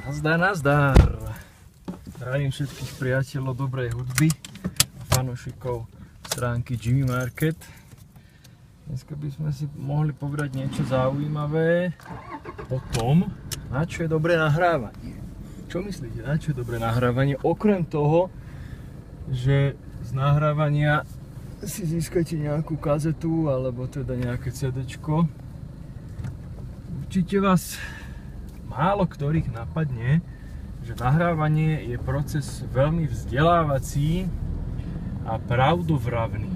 Nazdar, nazdar. Zdravím všetkých priateľov dobrej hudby a fanúšikov stránky Jimmy Market. Dneska by sme si mohli povedať niečo zaujímavé o tom, na čo je dobré nahrávanie. Čo myslíte, na čo je dobré nahrávanie? Okrem toho, že z nahrávania si získate nejakú kazetu alebo teda nejaké CDčko, určite vás málo ktorých napadne, že nahrávanie je proces veľmi vzdelávací a pravdovravný.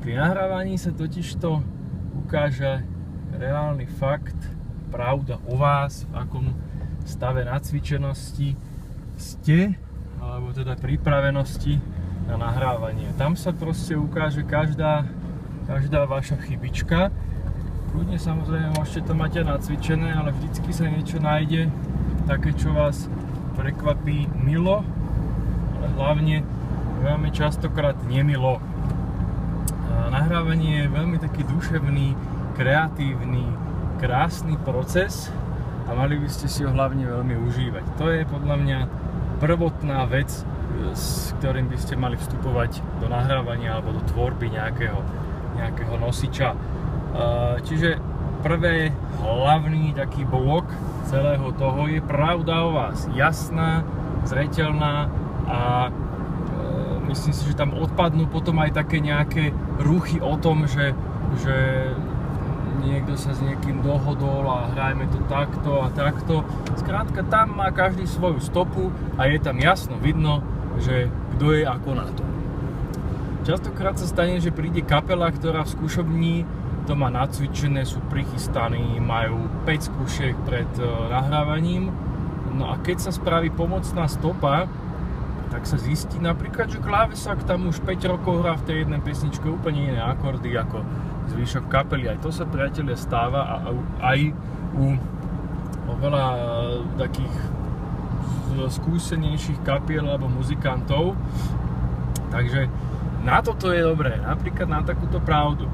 Pri nahrávaní sa totižto ukáže reálny fakt, pravda o vás, v akom stave nacvičenosti ste, alebo teda pripravenosti na nahrávanie. Tam sa proste ukáže každá vaša chybička. Kľudne samozrejme môžete to mať aj nacvičené, ale vždycky sa niečo nájde také, čo vás prekvapí milo, ale hlavne veľmi častokrát nemilo. Nahrávanie je veľmi taký duševný, kreatívny, krásny proces a mali by ste si ho hlavne veľmi užívať. To je podľa mňa prvotná vec, s ktorým by ste mali vstupovať do nahrávania alebo do tvorby nejakého nosiča. Čiže prvé hlavný taký blok celého toho je pravda o vás. Jasná, zreteľná a myslím si, že tam odpadnú potom aj také nejaké ruchy o tom, že niekto sa s niekým dohodol a hrajme to takto a takto. Skrátka, tam má každý svoju stopu a je tam jasno vidno, že kto je ako na to. Častokrát sa stane, že príde kapela, ktorá v skúšobni to má nacvičené, sú prichystaní, majú 5 skúšiek pred nahrávaním. No a keď sa spraví pomocná stopa, tak sa zistí napríklad, že klávesák tam už 5 rokov hrá v tej jednej pesničke úplne iné akordy ako zvyšok kapely. Aj to sa, priatelia, stáva a aj u oveľa takých skúsenejších kapiel alebo muzikantov. Takže na toto je dobré, napríklad na takúto pravdu.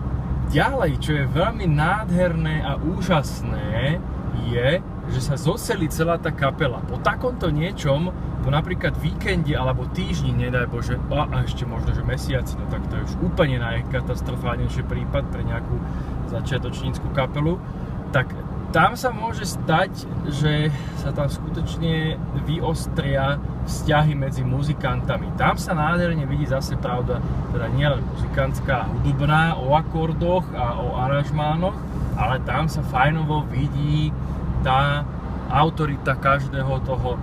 Ďalej, čo je veľmi nádherné a úžasné, je, že sa zoselí celá tá kapela. Po takomto niečom, po napríklad víkende alebo týždni, nedaj Bože, a ešte možno, že mesiaci, no tak to je už úplne najkatastrofálnejší prípad pre nejakú začiatočnícku kapelu, tak tam sa môže stať, že sa tam skutočne vyostria vzťahy medzi muzikantami. Tam sa nádherne vidí zase pravda, teda nielen muzikantská, hudobná, o akordoch a o aranžmánoch, ale tam sa fajnovo vidí tá autorita každého toho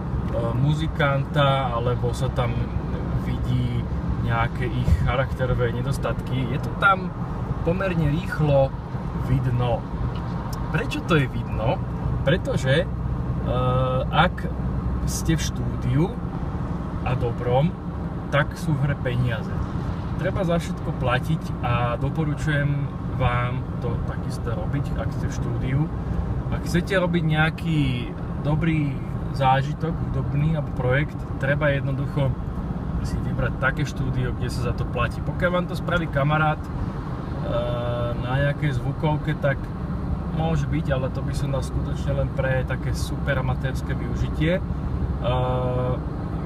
muzikanta, alebo sa tam vidí nejaké ich charakterové nedostatky. Je to tam pomerne rýchlo vidno. Prečo to je vidno? Pretože ak ste v štúdiu a dobrom, tak sú v hre peniaze. Treba za všetko platiť a doporučujem vám to takisto robiť, ak ste v štúdiu. Ak chcete robiť nejaký dobrý zážitok, hudobný alebo projekt, treba jednoducho si vybrať také štúdio, kde sa za to platí. Pokiaľ vám to spraví kamarát na nejakej zvukovke, tak môže byť, ale to by som dal skutočne len pre také super amatérske využitie.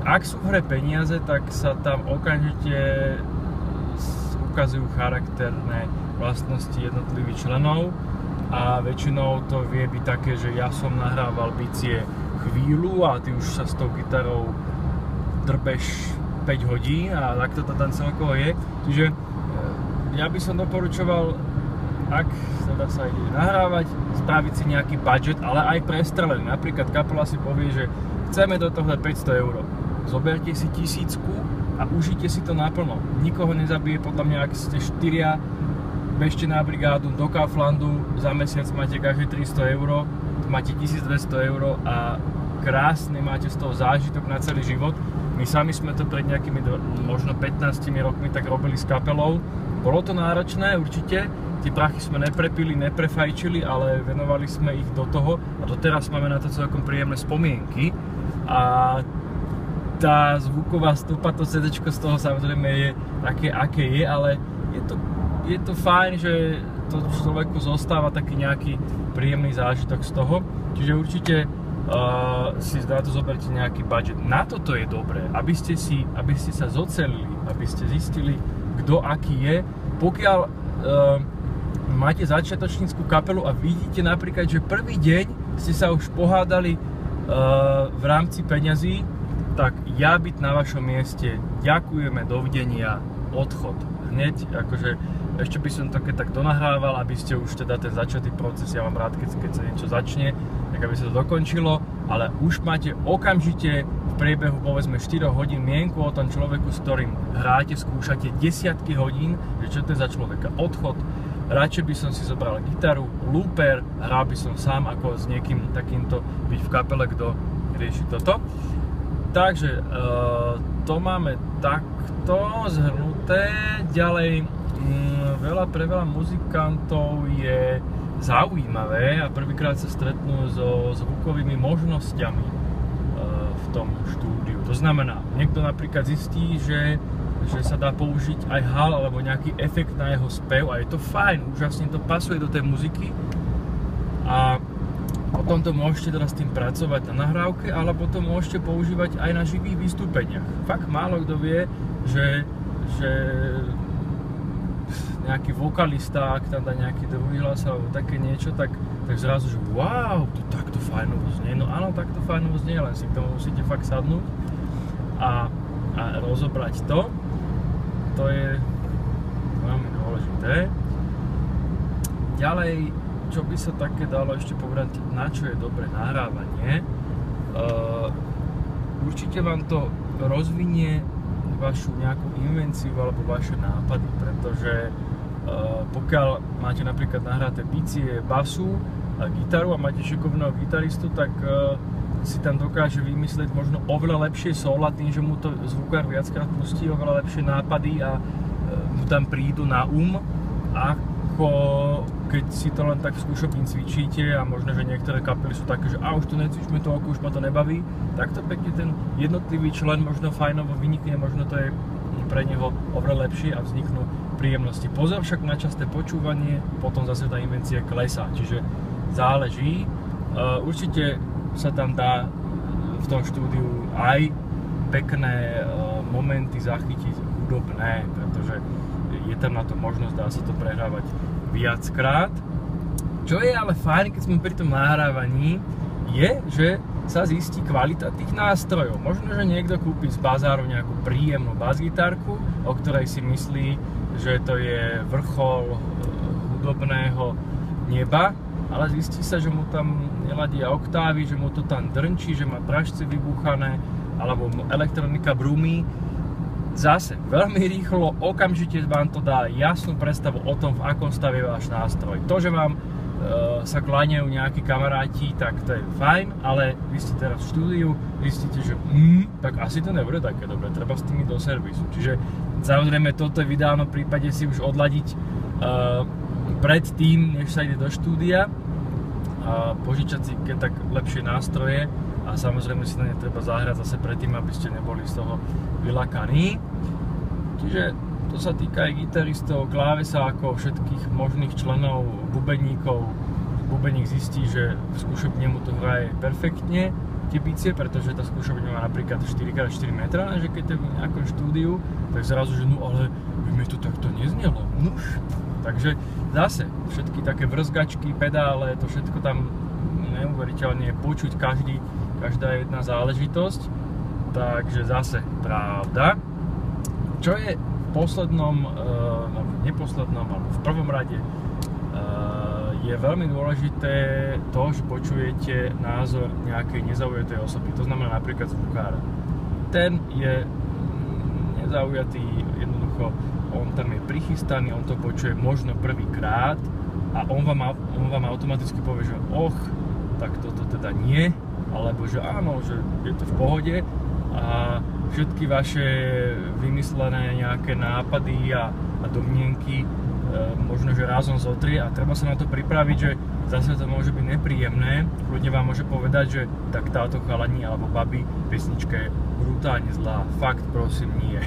Ak sú v hre peniaze, tak sa tam okamžite ukazujú charakterné vlastnosti jednotlivých členov a väčšinou to vie byť také, že ja som nahrával bicie chvíľu a ty už sa s tou gitarou drbeš 5 hodín a takto to tam celkovo je. Čiže ja by som doporučoval, ak teda sa ide nahrávať, spraviť si nejaký budget, ale aj prestrelený. Napríklad kapela si povie, že chceme do toho 500 €. Zoberte si 1000 a užite si to naplno. Nikoho nezabije, podľa mňa, ak ste 4, bežte na brigádu do Kauflandu, za mesiac máte každý 300 €, máte 1200 € a krásne máte z toho zážitok na celý život. My sami sme to pred nejakými možno 15 rokmi tak robili s kapelou. Bolo to náročné, určite. Tie prachy sme neprepili, neprefajčili, ale venovali sme ich do toho a doteraz máme na to celkom príjemné spomienky. A tá zvuková stopa, to CDčko z toho samozrejme je také, aké je, ale je to fajn, že to človeku zostáva taký nejaký príjemný zážitok z toho. Čiže určite si na to zoberte nejaký budget. Na toto je dobré, aby ste sa zocelili, aby ste zistili, kto aký je. Pokiaľ máte začiatočnícku kapelu a vidíte napríklad, že prvý deň ste sa už pohádali v rámci peňazí, tak ja byť na vašom mieste, ďakujeme, dovidenia, odchod. Hneď, akože ešte by som to keď tak donahrával, aby ste už teda ten začatý proces, ja mám rád, keď sa niečo začne, tak aby sa to dokončilo, ale už máte okamžite v priebehu povedzme 4 hodín mienku o tom človeku, s ktorým hráte, skúšate desiatky hodín, že čo to je za človeka, odchod. Radšej by som si zobral gitaru, looper, hral by som sám ako s niekým takýmto byť v kapele, kto rieši toto. Takže to máme takto zhrnuté. Ďalej, pre veľa muzikantov je zaujímavé a prvýkrát sa stretnú so zvukovými možnosťami v tom štúdiu. To znamená, niekto napríklad zistí, že sa dá použiť aj hal alebo nejaký efekt na jeho spev a je to fajn, úžasne to pasuje do tej muziky a potom to môžete teraz s tým pracovať na nahrávke, alebo to môžete používať aj na živých vystúpeniach. Fakt málo kto vie, že nejaký vokalista, ak tam dá nejaký druhý hlas alebo také niečo, tak zrazu, že wow, to takto fajnovo znie. No áno, takto fajnovo znie, len si k tomu musíte fakt sadnúť a rozobrať to. To je veľmi dôležité. Ďalej, čo by sa také dalo ešte povedať, na čo je dobré nahrávanie. Určite vám to rozvinie vašu nejakú invenciu alebo vaše nápady, pretože pokiaľ máte napríklad nahraté bicie, basu a gitaru a máte šikovného gitaristu, tak si tam dokáže vymyslieť možno oveľa lepšie sóla tým, že mu to zvukár viackrát pustí, oveľa lepšie nápady a mu tam prídu na ako keď si to len tak v skúšobni cvičíte a možno, že niektoré kapely sú také, že už to necvičme toľko, už ma to nebaví, tak to pekne ten jednotlivý člen možno fajnovo vynikne, možno to je pre neho oveľa lepšie a vzniknú príjemnosti. Pozor však na časté počúvanie, potom zase tá invencia klesá, čiže záleží. Určite sa tam dá v tom štúdiu aj pekné momenty zachytiť hudobné, pretože je tam na to možnosť, dá sa to prehrávať viackrát. Čo je ale fajn, keď sme pri tom nahrávaní, je, že sa zistí kvalita tých nástrojov. Možno, že niekto kúpi z bazáru nejakú príjemnú basgitárku, o ktorej si myslí, že to je vrchol hudobného neba, ale zistí sa, že mu tam neladia oktávy, že mu to tam drnčí, že má pražce vybúchané, alebo elektronika brumí. Zase, veľmi rýchlo, okamžite vám to dá jasnú predstavu o tom, v akom stave je váš nástroj. To, že vám sa kláňajú nejakí kamaráti, tak to je fajn, ale vy ste teraz v štúdiu, zistíte, že tak asi to nebude také dobre, treba s tými do servisu. Čiže samozrejme toto je v ideálnom prípade si už odladiť pred tým, než sa ide do štúdia, požičať si keď tak lepšie nástroje a samozrejme si na ne treba zahrať zase predtým, aby ste neboli z toho vylakaní. Čiže to sa týka aj gitaristov, klávesákov, všetkých možných členov, bubeníkov. Bubeník zistí, že v skúšobne mu to hraje perfektne, tie bicie, pretože tá skúšobňa má napríklad 4x4 metra, že keď je v nejakom štúdiu, tak zrazu, že ale mi to takto neznelo. Nuž. Takže zase, všetky také vrzgačky, pedále, to všetko tam neuveriteľne je počuť každá jedna záležitosť. Takže zase pravda. Čo je v poslednom, neposlednom, alebo v prvom rade je veľmi dôležité to, že počujete názor nejakej nezaujatej osoby. To znamená napríklad zvukára. Ten je nezaujatý, jednoducho on tam je prichystaný, on to počuje možno prvýkrát a on vám automaticky povie, že tak toto teda nie, alebo že áno, že je to v pohode a všetky vaše vymyslené nejaké nápady a domnienky možno, že razom zotrie a treba sa na to pripraviť, že zase to môže byť nepríjemné. Ľudia vám môže povedať, že tak táto chalani alebo babi pesnička je brutálne zlá. Fakt, prosím, nie.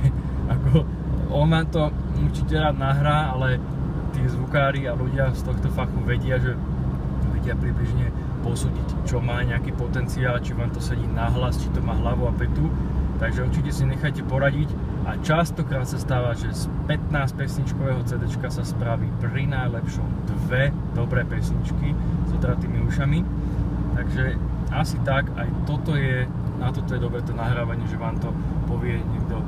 On vám to určite rád nahrá, ale tí zvukári a ľudia z tohto fachu vedia, že vedia približne posúdiť, čo má nejaký potenciál, či vám to sedí nahlas, či to má hlavu a petu. Takže určite si nechajte poradiť a častokrát sa stáva, že z 15 pesničkového CDčka sa spraví pri najlepšom 2 dobré pesničky s otratými ušami. Takže asi tak, aj na toto je dobré to nahrávanie, že vám to povie niekto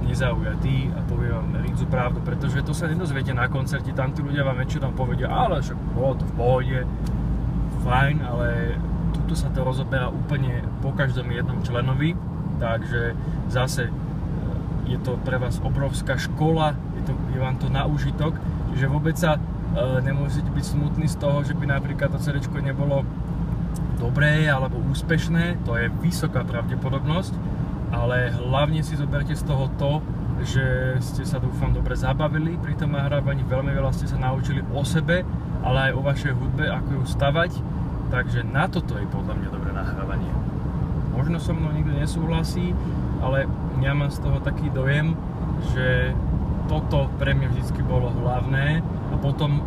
nezaujatý a povie vám rídzu pravdu, pretože to sa nedozviete na koncerte, tam tí ľudia vám väčšinou povedia, ale však bolo to v pohode, fajn, ale tuto sa to rozoberá úplne po každom jednom členovi. Takže zase je to pre vás obrovská škola, je vám to na úžitok, čiže vôbec sa nemusíte byť smutní z toho, že by napríklad to CDčko nebolo dobré alebo úspešné, to je vysoká pravdepodobnosť, ale hlavne si zoberte z toho to, že ste sa dúfam dobre zabavili pri tom nahrávaní, veľmi veľa ste sa naučili o sebe, ale aj o vašej hudbe, ako ju stavať, takže na toto je podľa mňa dobré nahrávanie. Možno so mnou nikto nesúhlasí, ale ja mám z toho taký dojem, že toto pre mňa vždycky bolo hlavné a potom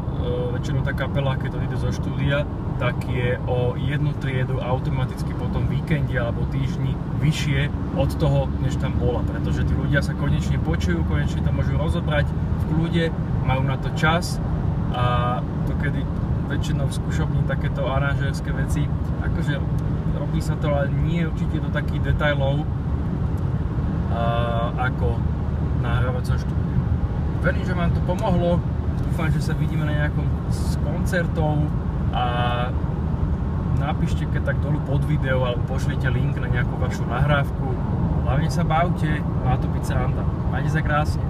väčšinou tá kapela, keď to ide zo štúdia, tak je o jednu triedu automaticky po tom víkende alebo týždni vyššie od toho, než tam bola, pretože tí ľudia sa konečne počujú, konečne to môžu rozobrať v kľude, majú na to čas a to kedy väčšinou v skúšobni takéto aranžérske veci, akože robí sa to, ale nie určite do takých detailov ako nahrávacom štúdiu. Verím, že vám to pomohlo, dúfam, že sa vidíme na nejakom z koncertov a napíšte keď tak dolu pod video alebo pošlite link na nejakú vašu nahrávku. Hlavne sa bavte, má to byť sranda. Majte sa krásne.